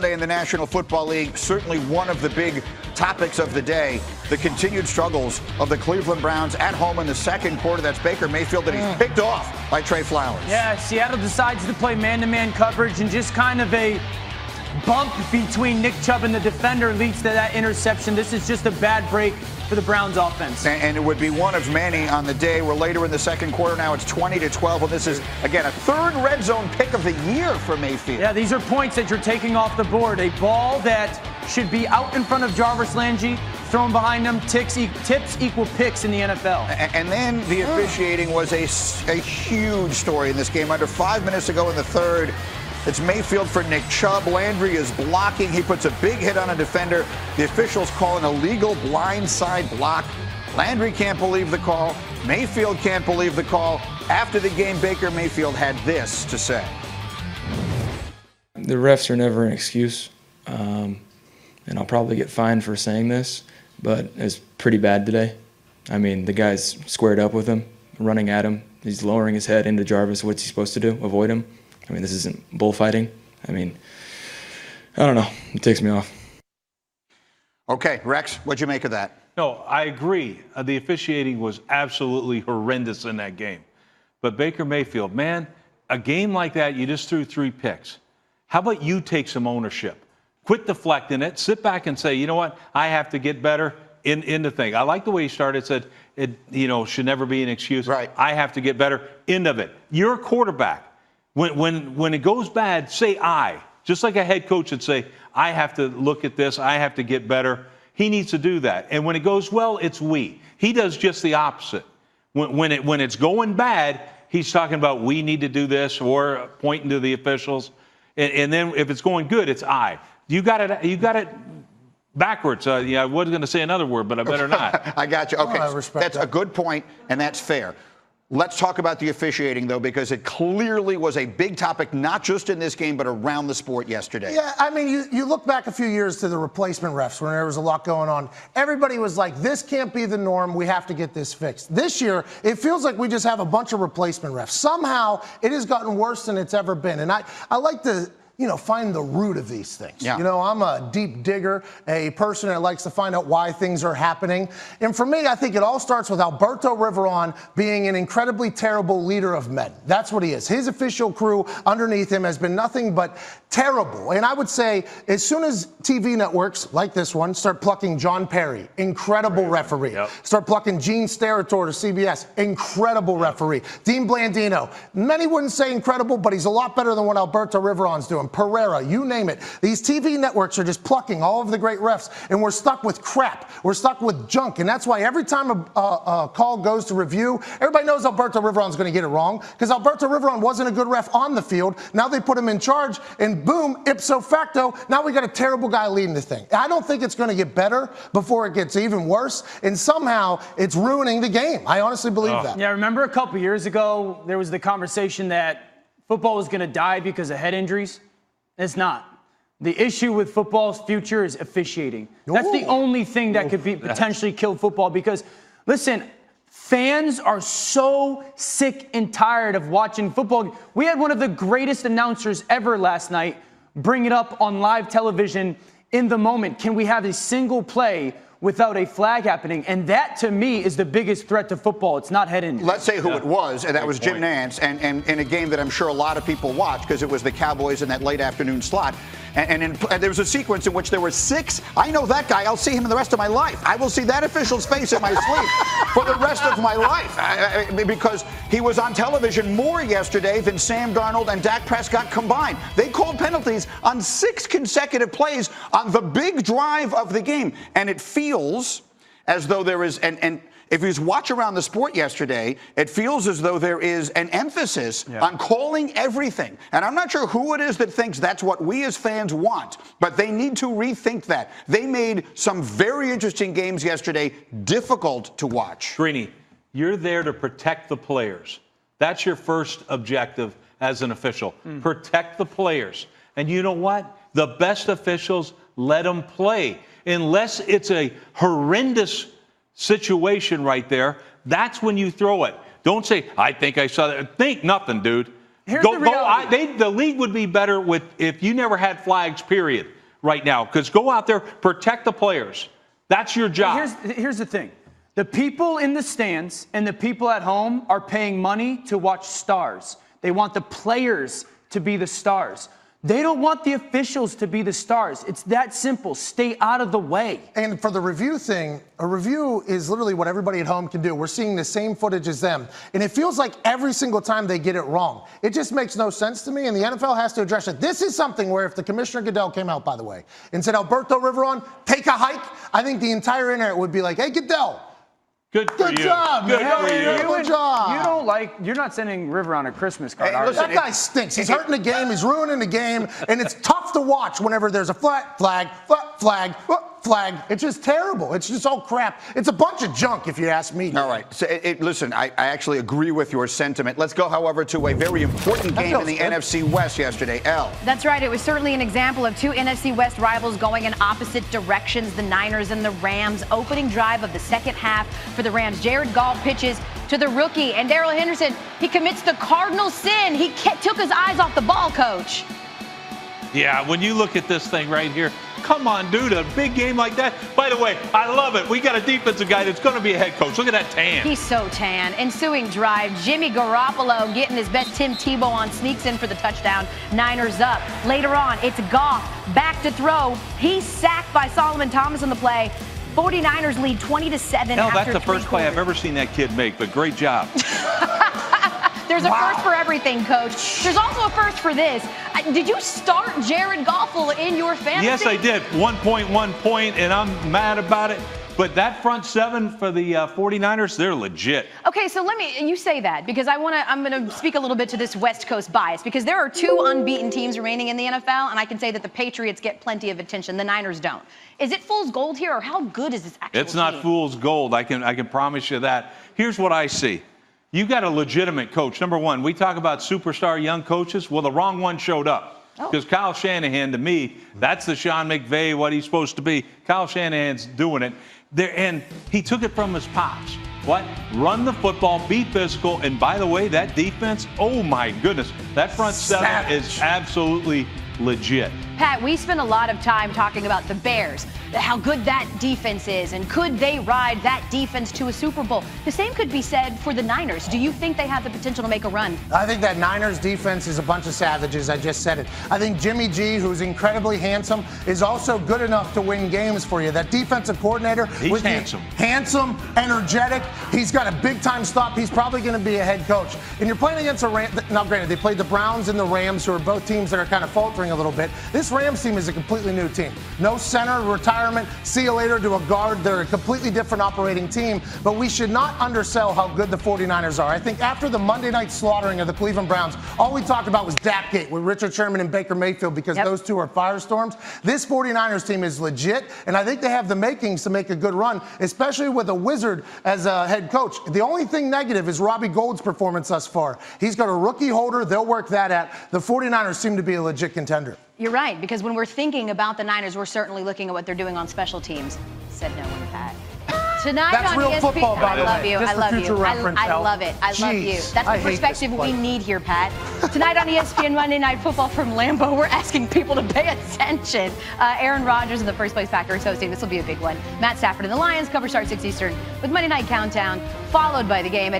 In the National Football League, certainly one of the big topics of the day, the continued struggles of the Cleveland Browns at home in the second quarter. That's Baker Mayfield that he's picked off by Trey Flowers. Yeah, Seattle decides to play man-to-man coverage, and just kind of a bump between Nick Chubb and the defender leads to that interception. This is just a bad break for the Browns offense. And it would be one of many on the day. We're later in the second quarter now. It's 20-12. And this is, again, a third red zone pick of the year for Mayfield. Yeah, these are points that you're taking off the board. A ball that should be out in front of Jarvis Landry, thrown behind him, tips equal picks in the NFL. And then the officiating was a huge story in this game. Under 5 minutes to go in the third, it's Mayfield for Nick Chubb. Landry is blocking. He puts a big hit on a defender. The officials call an illegal blindside block. Landry can't believe the call. Mayfield can't believe the call. After the game, Baker Mayfield had this to say. The refs are never an excuse, and I'll probably get fined for saying this, but it's pretty bad today. I mean, the guy's squared up with him, running at him. He's lowering his head into Jarvis. What's he supposed to do? Avoid him? I mean, this isn't bullfighting. I mean, I don't know. It takes me off. Okay, Rex, what'd you make of that? No, I agree. The officiating was absolutely horrendous in that game. But Baker Mayfield, man, a game like that, you just threw 3 picks. How about you take some ownership? Quit deflecting it. Sit back and say, you know what? I have to get better in the thing. I like the way he started. Said it, should never be an excuse. Right. I have to get better. End of it. You're a quarterback. When it goes bad, say I. Just like a head coach would say, I have to look at this. I have to get better. He needs to do that. And when it goes well, it's we. He does just the opposite. When it's going bad, he's talking about we need to do this or pointing to the officials. And then if it's going good, it's I. You got it backwards. I wasn't going to say another word, but I better not. I got you. Okay, that's a good point, and that's fair. Let's talk about the officiating, though, because it clearly was a big topic, not just in this game, but around the sport yesterday. Yeah, I mean, you look back a few years to the replacement refs when there was a lot going on. Everybody was like, this can't be the norm. We have to get this fixed. This year, it feels like we just have a bunch of replacement refs. Somehow, it has gotten worse than it's ever been. And I like to find the root of these things. Yeah. I'm a deep digger, a person that likes to find out why things are happening. And for me, I think it all starts with Alberto Riveron being an incredibly terrible leader of men. That's what he is. His official crew underneath him has been nothing but terrible. And I would say as soon as TV networks like this one start plucking John Perry, incredible referee. Yep. Start plucking Gene Steratore to CBS, incredible referee. Dean Blandino, many wouldn't say incredible, but he's a lot better than what Alberto Riveron's doing. Pereira, you name it. These TV networks are just plucking all of the great refs, and we're stuck with crap. We're stuck with junk, and that's why every time a call goes to review, everybody knows Alberto Riveron's going to get it wrong because Alberto Riveron wasn't a good ref on the field. Now they put him in charge, and boom, ipso facto, now we got a terrible guy leading the thing. I don't think it's going to get better before it gets even worse, and somehow it's ruining the game. I honestly believe that. Yeah, remember a couple years ago, there was the conversation that football was going to die because of head injuries? It's not. The issue with football's future is officiating. That's the only thing that could be potentially kill football because, listen, fans are so sick and tired of watching football. We had one of the greatest announcers ever last night bring it up on live television in the moment. Can we have a single play without a flag happening? And that, to me, is the biggest threat to football. It's not head injury. Let's say who it was, and that was Jim Nantz, and in a game that I'm sure a lot of people watched because it was the Cowboys in that late afternoon slot. And there was a sequence in which there were 6. I know that guy. I'll see him in the rest of my life. I will see that official's face in my sleep for the rest of my life because he was on television more yesterday than Sam Darnold and Dak Prescott combined. They called penalties on 6 consecutive plays on the big drive of the game, and it feels as though there is and if you watch around the sport yesterday, it feels as though there is an emphasis on calling everything. And I'm not sure who it is that thinks that's what we as fans want, but they need to rethink that. They made some very interesting games yesterday difficult to watch. Greeny, you're there to protect the players. That's your first objective as an official. Protect the players. And you know what? The best officials let them play. Unless it's a horrendous situation right there, that's when you throw it. Don't say, I think I saw that. Think nothing, dude. Here's the reality. The league would be better if you never had flags, period, right now. Because go out there, protect the players. That's your job. Here's the thing. The people in the stands and the people at home are paying money to watch stars. They want the players to be the stars. They don't want the officials to be the stars. It's that simple. Stay out of the way. And for the review thing, a review is literally what everybody at home can do. We're seeing the same footage as them. And it feels like every single time they get it wrong. It just makes no sense to me, and the NFL has to address it. This is something where if the Commissioner Goodell came out, by the way, and said, Alberto Riveron, take a hike, I think the entire internet would be like, hey, Goodell. Good job, Good man. for you. Good job. You're not sending Riveron a Christmas card. Hey, listen, That guy stinks. He's hurting the game. He's ruining the game. And it's tough to watch whenever there's a flag. It's just terrible. It's just all crap. It's a bunch of junk, if you ask me. All right. So, listen, I actually agree with your sentiment. Let's go, however, to a very important game in the NFC West yesterday. Elle. That's right. It was certainly an example of two NFC West rivals going in opposite directions. The Niners and the Rams. Opening drive of the second half for the Rams. Jared Goff pitches to the rookie. And Darrell Henderson, he commits the cardinal sin. He took his eyes off the ball, Coach. Yeah, when you look at this thing right here, come on, dude, a big game like that. By the way, I love it. We got a defensive guy that's going to be a head coach. Look at that tan. He's so tan. Ensuing drive, Jimmy Garoppolo getting his best Tim Tebow on, sneaks in for the touchdown. Niners up. Later on, it's Goff back to throw. He's sacked by Solomon Thomas on the play. 49ers lead 20-7 No, after that's the first play I've ever seen that kid make, but great job. There's a first for everything, Coach. There's also a first for this. Did you start Jared Goff in your fantasy? Yes, I did. 1.1 point, and I'm mad about it. But that front seven for the 49ers, they're legit. Okay, so you say that because I'm going to speak a little bit to this West Coast bias because there are two unbeaten teams remaining in the NFL, and I can say that the Patriots get plenty of attention. The Niners don't. Is it fool's gold here, or how good is this actually? It's not fool's gold. I can promise you that. Here's what I see. You got a legitimate coach. Number one, we talk about superstar young coaches. Well, the wrong one showed up. Because Kyle Shanahan, to me, that's the Sean McVay, what he's supposed to be. Kyle Shanahan's doing it. And he took it from his pops. What? Run the football, be physical. And by the way, that defense, oh my goodness, that front seven is absolutely legit. Pat, we spent a lot of time talking about the Bears, how good that defense is, and could they ride that defense to a Super Bowl? The same could be said for the Niners. Do you think they have the potential to make a run? I think that Niners defense is a bunch of savages. I just said it. I think Jimmy G, who's incredibly handsome, is also good enough to win games for you. That defensive coordinator, he's handsome. Handsome, energetic. He's got a big-time stop. He's probably going to be a head coach. And you're playing against a Rams. Now, granted, they played the Browns and the Rams, who are both teams that are kind of faltering a little bit. This Rams team is a completely new team. No center, retirement, see you later to a guard. They're a completely different operating team, but we should not undersell how good the 49ers are. I think after the Monday night slaughtering of the Cleveland Browns, all we talked about was Dapgate with Richard Sherman and Baker Mayfield because those two are firestorms. This 49ers team is legit, and I think they have the makings to make a good run, especially with a wizard as a head coach. The only thing negative is Robbie Gould's performance thus far. He's got a rookie holder. They'll work that out. The 49ers seem to be a legit contender. You're right, because when we're thinking about the Niners, we're certainly looking at what they're doing on special teams. Said no one, Pat. Tonight That's on real ESPN, football, by the way. I love you. Just I love for future you. reference, I love it. I love you. That's the perspective we need here, Pat. Tonight on ESPN Monday Night Football from Lambeau, we're asking people to pay attention. Aaron Rodgers and the First Place Packers hosting. This will be a big one. Matt Stafford and the Lions cover start 6 Eastern with Monday Night Countdown, followed by the game.